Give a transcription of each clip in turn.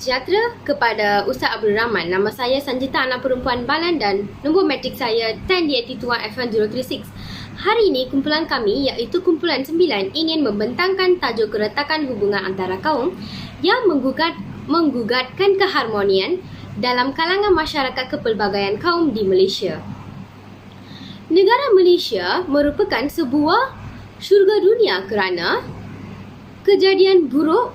Sejahtera kepada Ustaz Abdul Rahman. Nama saya Sanjita, anak perempuan Balan dan nombor matrik saya 10D81F1036. Hari ini kumpulan kami iaitu kumpulan 9 ingin membentangkan tajuk keretakan hubungan antara kaum yang menggugatkan keharmonian dalam kalangan masyarakat kepelbagaian kaum di Malaysia. Negara Malaysia merupakan sebuah syurga dunia kerana kejadian buruk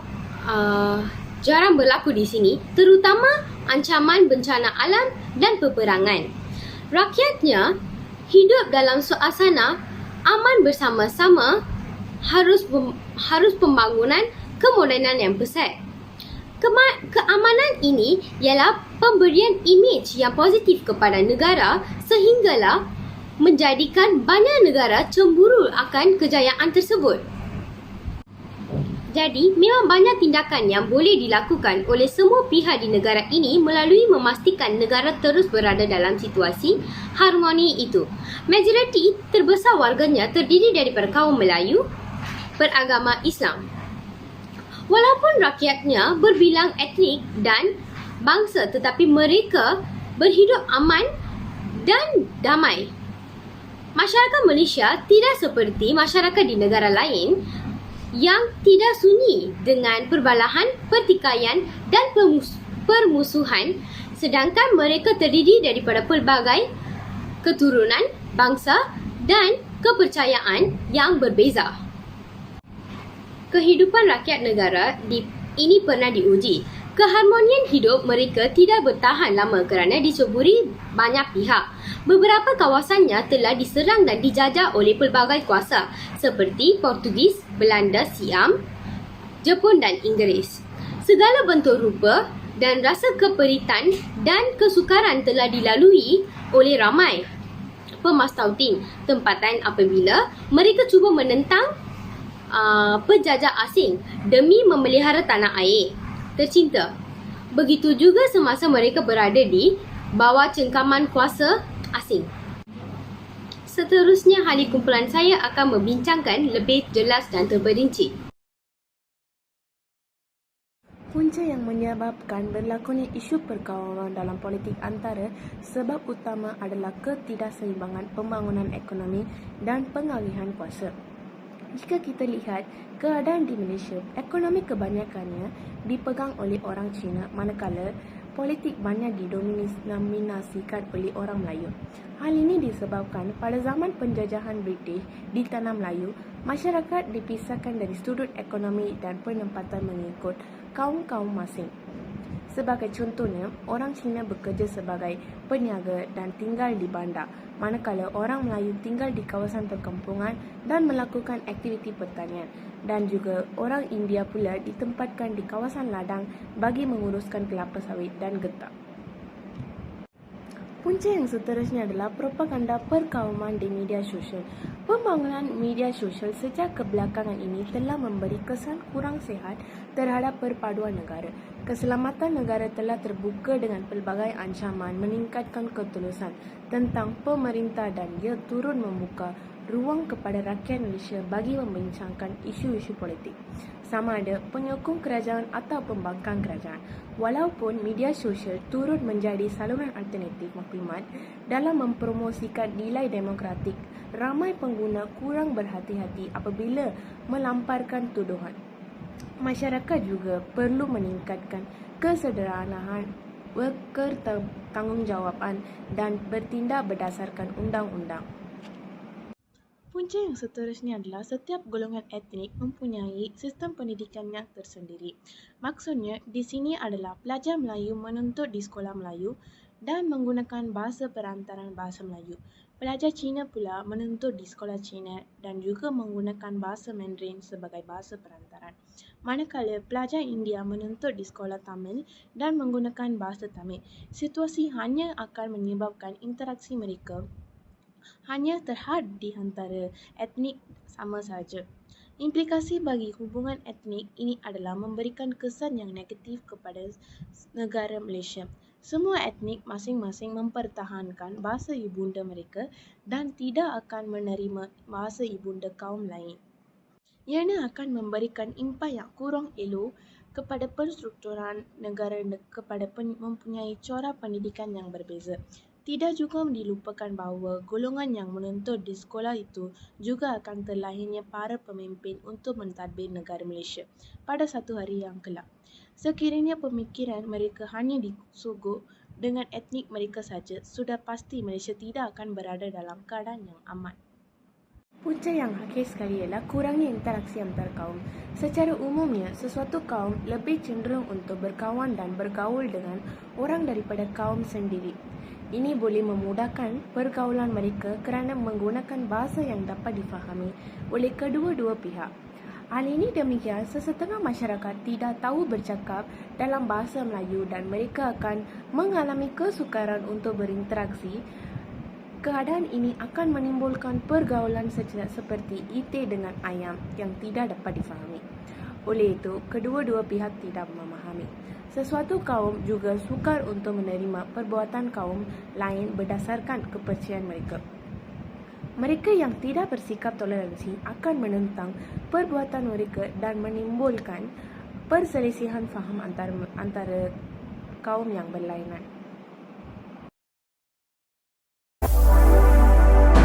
jarang berlaku di sini, terutama ancaman bencana alam dan peperangan. Rakyatnya hidup dalam suasana aman bersama-sama, harus pembangunan kemodenan yang pesat. Keamanan ini ialah pemberian imej yang positif kepada negara sehinggalah menjadikan banyak negara cemburu akan kejayaan tersebut. Jadi, memang banyak tindakan yang boleh dilakukan oleh semua pihak di negara ini melalui memastikan negara terus berada dalam situasi harmoni itu. Majoriti terbesar warganya terdiri daripada kaum Melayu beragama Islam. Walaupun rakyatnya berbilang etnik dan bangsa, tetapi mereka berhidup aman dan damai. Masyarakat Malaysia tidak seperti masyarakat di negara lain yang tidak sunyi dengan perbalahan, pertikaian dan permusuhan, sedangkan mereka terdiri daripada pelbagai keturunan, bangsa dan kepercayaan yang berbeza. Kehidupan rakyat negara ini pernah diuji. Keharmonian hidup mereka tidak bertahan lama kerana diceburi banyak pihak. Beberapa kawasannya telah diserang dan dijajah oleh pelbagai kuasa seperti Portugis, Belanda, Siam, Jepun dan Inggeris. Segala bentuk rupa dan rasa keperitan dan kesukaran telah dilalui oleh ramai pemastautin tempatan apabila mereka cuba menentang penjajah asing demi memelihara tanah air tercinta. Begitu juga semasa mereka berada di bawah cengkaman kuasa asing. Seterusnya, ahli kumpulan saya akan membincangkan lebih jelas dan terperinci. Punca yang menyebabkan berlakunya isu perkawaman dalam politik antara sebab utama adalah ketidakseimbangan pembangunan ekonomi dan pengalihan kuasa. Jika kita lihat keadaan di Malaysia, ekonomi kebanyakannya dipegang oleh orang Cina, manakala politik banyak didominasikan oleh orang Melayu. Hal ini disebabkan pada zaman penjajahan British di tanah Melayu, masyarakat dipisahkan dari sudut ekonomi dan penempatan mengikut kaum-kaum masing. Sebagai contohnya, orang Cina bekerja sebagai peniaga dan tinggal di bandar, manakala orang Melayu tinggal di kawasan perkampungan dan melakukan aktiviti pertanian, dan juga orang India pula ditempatkan di kawasan ladang bagi menguruskan kelapa sawit dan getah. Punca yang seterusnya adalah propaganda perkauman di media sosial. Pembangunan media sosial sejak kebelakangan ini telah memberi kesan kurang sihat terhadap perpaduan negara. Keselamatan negara telah terbuka dengan pelbagai ancaman meningkatkan ketulusan tentang pemerintah dan ia turut membuka ruang kepada rakyat Malaysia bagi membincangkan isu-isu politik, sama ada penyokong kerajaan atau pembangkang kerajaan. Walaupun media sosial turut menjadi saluran alternatif maklumat dalam mempromosikan nilai demokratik, ramai pengguna kurang berhati-hati apabila melamparkan tuduhan. Masyarakat juga perlu meningkatkan kesederhanaan, bertanggungjawabaan dan bertindak berdasarkan undang-undang. Punca yang seterusnya adalah setiap golongan etnik mempunyai sistem pendidikan yang tersendiri. Maksudnya, di sini adalah pelajar Melayu menuntut di sekolah Melayu dan menggunakan bahasa perantaran bahasa Melayu. Pelajar Cina pula menuntut di sekolah Cina dan juga menggunakan bahasa Mandarin sebagai bahasa perantaran. Manakala pelajar India menuntut di sekolah Tamil dan menggunakan bahasa Tamil. Situasi hanya akan menyebabkan interaksi mereka hanya terhad di antara etnik sama saja. Implikasi bagi hubungan etnik ini adalah memberikan kesan yang negatif kepada negara Malaysia. Semua etnik masing-masing mempertahankan bahasa ibunda mereka dan tidak akan menerima bahasa ibunda kaum lain. Ianya akan memberikan impak yang kurang elok kepada penstrukturan negara kepada mempunyai corak pendidikan yang berbeza. Tidak juga dilupakan bahawa golongan yang menuntut di sekolah itu juga akan terlahirnya para pemimpin untuk mentadbir negara Malaysia pada satu hari yang kelak. Sekiranya pemikiran mereka hanya disogok dengan etnik mereka saja, sudah pasti Malaysia tidak akan berada dalam keadaan yang aman. Punca yang akhir sekali ialah kurangnya interaksi antar kaum. Secara umumnya, sesuatu kaum lebih cenderung untuk berkawan dan bergaul dengan orang daripada kaum sendiri. Ini boleh memudahkan pergaulan mereka kerana menggunakan bahasa yang dapat difahami oleh kedua-dua pihak. Hal ini demikian sesetengah masyarakat tidak tahu bercakap dalam bahasa Melayu dan mereka akan mengalami kesukaran untuk berinteraksi. Keadaan ini akan menimbulkan pergaulan seperti ite dengan ayam yang tidak dapat difahami. Oleh itu, kedua-dua pihak tidak memahami. Sesuatu kaum juga sukar untuk menerima perbuatan kaum lain berdasarkan kepercayaan mereka. Mereka yang tidak bersikap toleransi akan menentang perbuatan mereka dan menimbulkan perselisihan faham antara kaum yang berlainan.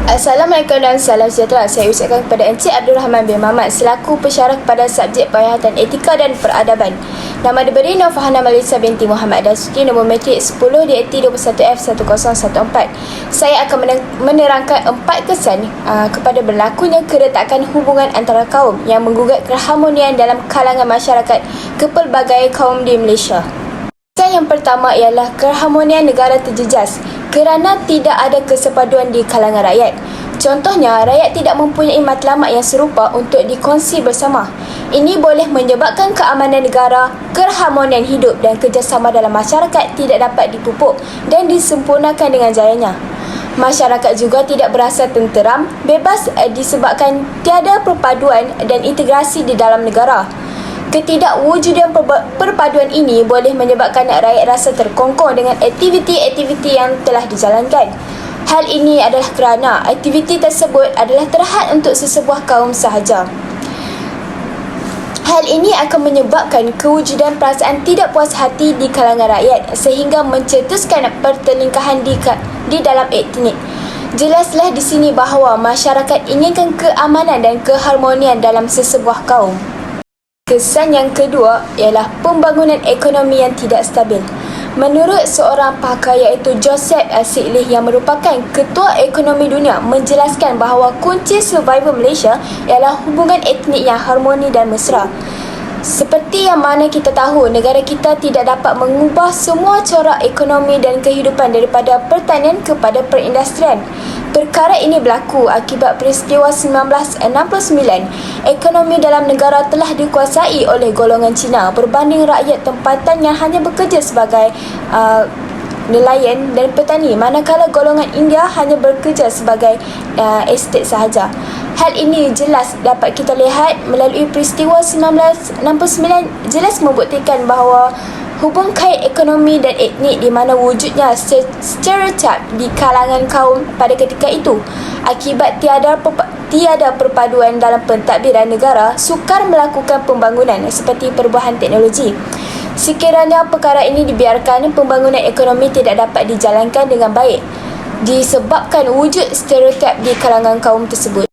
Assalamualaikum dan salam sejahtera. Saya ucapkan kepada Encik Abdul Rahman bin Mamat selaku pensyarah pada subjek Penghayatan Etika dan Peradaban. Nama diberi Nur Farhana Melissa binti Muhammad Dasuki, nombor matrik 10 DAT 21F1014. Saya akan menerangkan 4 kesan kepada berlakunya keretakan hubungan antara kaum yang menggugat keharmonian dalam kalangan masyarakat kepelbagai kaum di Malaysia. Kesan yang pertama ialah keharmonian negara terjejas kerana tidak ada kesepaduan di kalangan rakyat. Contohnya, rakyat tidak mempunyai matlamat yang serupa untuk dikongsi bersama. Ini boleh menyebabkan keamanan negara, keharmonian hidup dan kerjasama dalam masyarakat tidak dapat dipupuk dan disempurnakan dengan jayanya. Masyarakat juga tidak berasa tenteram, bebas disebabkan tiada perpaduan dan integrasi di dalam negara. Ketidakwujudan perpaduan ini boleh menyebabkan rakyat rasa terkongkong dengan aktiviti-aktiviti yang telah dijalankan. Hal ini adalah kerana aktiviti tersebut adalah terhad untuk sesebuah kaum sahaja. Hal ini akan menyebabkan kewujudan perasaan tidak puas hati di kalangan rakyat sehingga mencetuskan pertelingkahan di dalam etnik. Jelaslah di sini bahawa masyarakat inginkan keamanan dan keharmonian dalam sesebuah kaum. Kesan yang kedua ialah pembangunan ekonomi yang tidak stabil. Menurut seorang pakar iaitu Joseph Stiglitz yang merupakan Ketua Ekonomi Dunia menjelaskan bahawa kunci survival Malaysia ialah hubungan etnik yang harmoni dan mesra. Seperti yang mana kita tahu, negara kita tidak dapat mengubah semua corak ekonomi dan kehidupan daripada pertanian kepada perindustrian. Perkara ini berlaku akibat peristiwa 1969. Ekonomi dalam negara telah dikuasai oleh golongan Cina berbanding rakyat tempatan yang hanya bekerja sebagai nelayan dan petani, manakala golongan India hanya bekerja sebagai estet sahaja. Hal ini jelas dapat kita lihat melalui peristiwa 1969, jelas membuktikan bahawa hubung kait ekonomi dan etnik di mana wujudnya stereotip di kalangan kaum pada ketika itu. Akibat tiada perpaduan dalam pentadbiran negara, sukar melakukan pembangunan seperti perubahan teknologi. Sekiranya perkara ini dibiarkan, pembangunan ekonomi tidak dapat dijalankan dengan baik disebabkan wujud stereotip di kalangan kaum tersebut.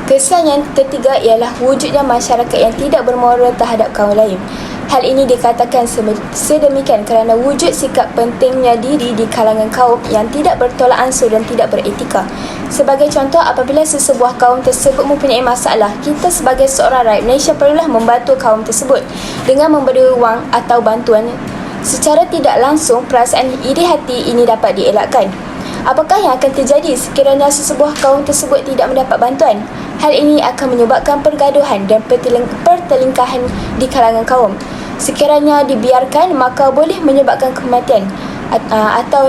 Kesan yang ketiga ialah wujudnya masyarakat yang tidak bermoral terhadap kaum lain. Hal ini dikatakan sedemikian kerana wujud sikap pentingnya diri di kalangan kaum yang tidak bertolak ansur dan tidak beretika. Sebagai contoh, apabila sesebuah kaum tersebut mempunyai masalah, kita sebagai seorang rakyat Malaysia perlulah membantu kaum tersebut dengan memberi wang atau bantuan. Secara tidak langsung, perasaan iri hati ini dapat dielakkan. Apakah yang akan terjadi sekiranya sesebuah kaum tersebut tidak mendapat bantuan? Hal ini akan menyebabkan pergaduhan dan pertelingkahan di kalangan kaum. Sekiranya dibiarkan, maka boleh menyebabkan kematian atau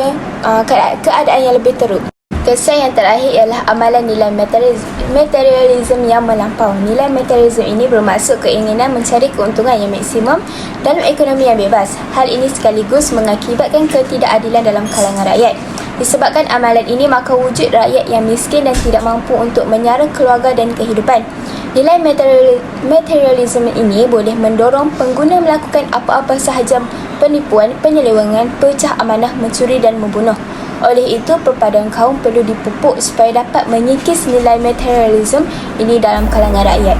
keadaan yang lebih teruk. Kesan yang terakhir ialah amalan nilai materialisme yang melampau. Nilai materialisme ini bermaksud keinginan mencari keuntungan yang maksimum dalam ekonomi yang bebas. Hal ini sekaligus mengakibatkan ketidakadilan dalam kalangan rakyat. Disebabkan amalan ini, maka wujud rakyat yang miskin dan tidak mampu untuk menyara keluarga dan kehidupan. Nilai materialisme ini boleh mendorong pengguna melakukan apa-apa sahaja penipuan, penyelewengan, pecah amanah, mencuri dan membunuh. Oleh itu, perpaduan kaum perlu dipupuk supaya dapat mengikis nilai materialisme ini dalam kalangan rakyat.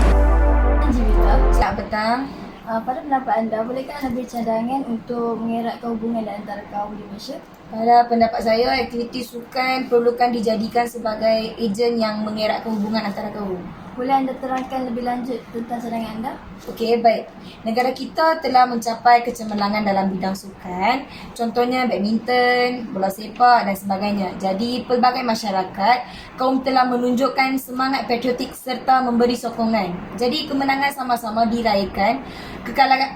Selamat petang. Pada pendapat anda, bolehkah anda beri cadangan untuk mengeratkan hubungan antara kaum di Malaysia? Pada pendapat saya, aktiviti sukan perlukan dijadikan sebagai ejen yang mengeratkan hubungan antara kaum. Boleh anda terangkan lebih lanjut tentang cadangan anda? Okey, baik. Negara kita telah mencapai kecemerlangan dalam bidang sukan, contohnya badminton, bola sepak dan sebagainya. Jadi, pelbagai masyarakat, kaum telah menunjukkan semangat patriotik serta memberi sokongan. Jadi, kemenangan sama-sama diraihkan,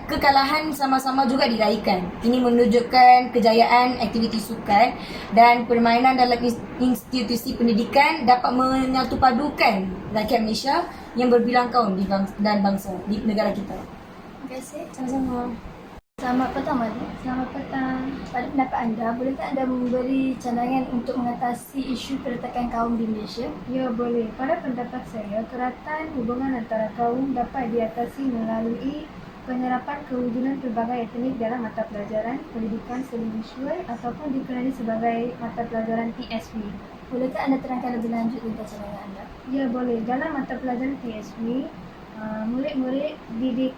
kekalahan sama-sama juga diraihkan. Ini menunjukkan kejayaan aktiviti sukan dan permainan dalam institusi pendidikan dapat menyatupadukan rakyat Malaysia yang berbilang kaum dan bangsa di negara kita. Terima kasih. Sama-sama. Selamat petang, Madi. Selamat petang. Pada pendapat anda, bolehkah anda memberi cadangan untuk mengatasi isu keretakan kaum di Malaysia? Ya, boleh. Pada pendapat saya, keratan hubungan antara kaum dapat diatasi melalui penyerapan kewujudan pelbagai etnik dalam mata pelajaran pendidikan seni visual ataupun dikenali sebagai mata pelajaran PSV. Bolehkah anda terangkan lebih lanjut tentang cadangan anda? Ya, boleh. Dalam mata pelajaran PSV, murid-murid didik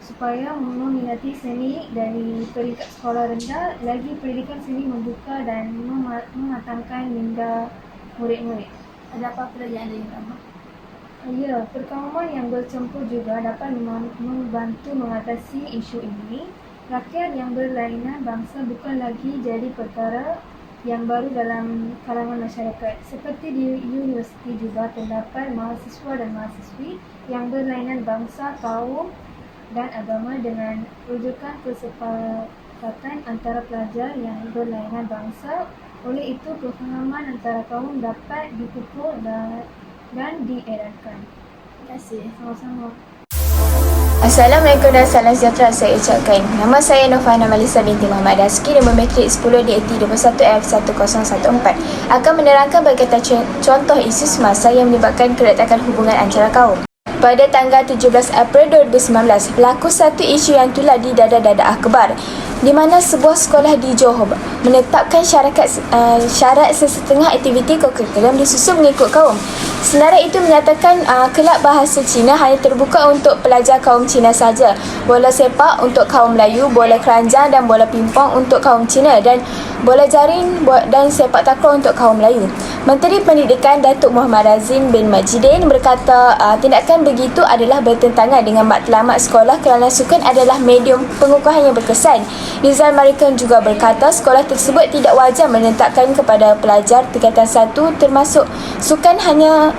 supaya meminati seni dari peringkat sekolah rendah, lagi pendidikan seni membuka dan mematangkan minda murid-murid. Ada apa-apa lagi yang anda ingin tambah? Ya, perkauman yang bercampur juga dapat membantu mengatasi isu ini. Rakyat yang berlainan bangsa bukan lagi jadi perkara yang baru dalam kalangan masyarakat. Seperti di universiti juga terdapat mahasiswa dan mahasiswi yang berlainan bangsa, kaum dan agama dengan rujukan kesepakatan antara pelajar yang berlainan bangsa. Oleh itu, kefahaman antara kaum dapat dipupuk dan dieratkan. Terima kasih. Sama-sama. Assalamualaikum dan salam sejahtera saya ucapkan. Nama saya Nofana Malisa binti Muhammad Daski, nombor matrik 10 DAT 21F1014. Akan menerangkan berkaitan contoh isu semasa yang menyebabkan keretakan hubungan antara kaum. Pada tanggal 17 April 2019, berlaku satu isu yang tular di Dada-Dada Akhbar, di mana sebuah sekolah di Johor menetapkan syarat sesetengah aktiviti kurikulum disusun mengikut kaum. Senarai itu menyatakan kelab bahasa Cina hanya terbuka untuk pelajar kaum Cina sahaja, bola sepak untuk kaum Melayu, bola keranjang dan bola pimpong untuk kaum Cina dan bola jaring dan sepak takraw untuk kaum Melayu. Menteri Pendidikan Datuk Muhammad Razin bin Majidin berkata tindakan begitu adalah bertentangan dengan matlamat sekolah kerana sukan adalah medium pengukuhan yang berkesan. Nizam Marikan juga berkata sekolah tersebut tidak wajar menetapkan kepada pelajar tingkatan 1 termasuk sukan hanya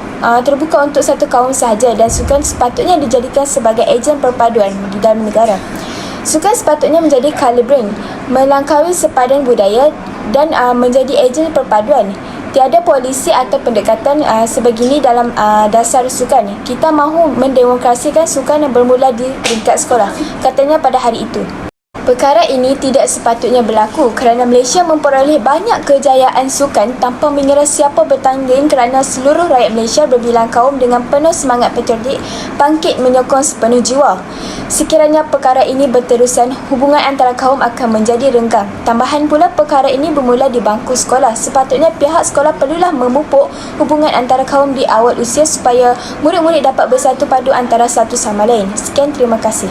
terbuka untuk satu kaum sahaja dan sukan sepatutnya dijadikan sebagai ejen perpaduan di dalam negara. Sukan sepatutnya menjadi colour-blind, melangkaui sepadan budaya dan menjadi ejen perpaduan. Tiada polisi atau pendekatan sebegini dalam dasar sukan. Kita mahu mendemokrasikan sukan yang bermula di peringkat sekolah, katanya pada hari itu. Perkara ini tidak sepatutnya berlaku kerana Malaysia memperoleh banyak kejayaan sukan tanpa mengira siapa bertanding kerana seluruh rakyat Malaysia berbilang kaum dengan penuh semangat patriotik bangkit menyokong sepenuh jiwa. Sekiranya perkara ini berterusan, hubungan antara kaum akan menjadi renggang. Tambahan pula perkara ini bermula di bangku sekolah. Sepatutnya pihak sekolah perlulah memupuk hubungan antara kaum di awal usia supaya murid-murid dapat bersatu padu antara satu sama lain. Sekian, terima kasih.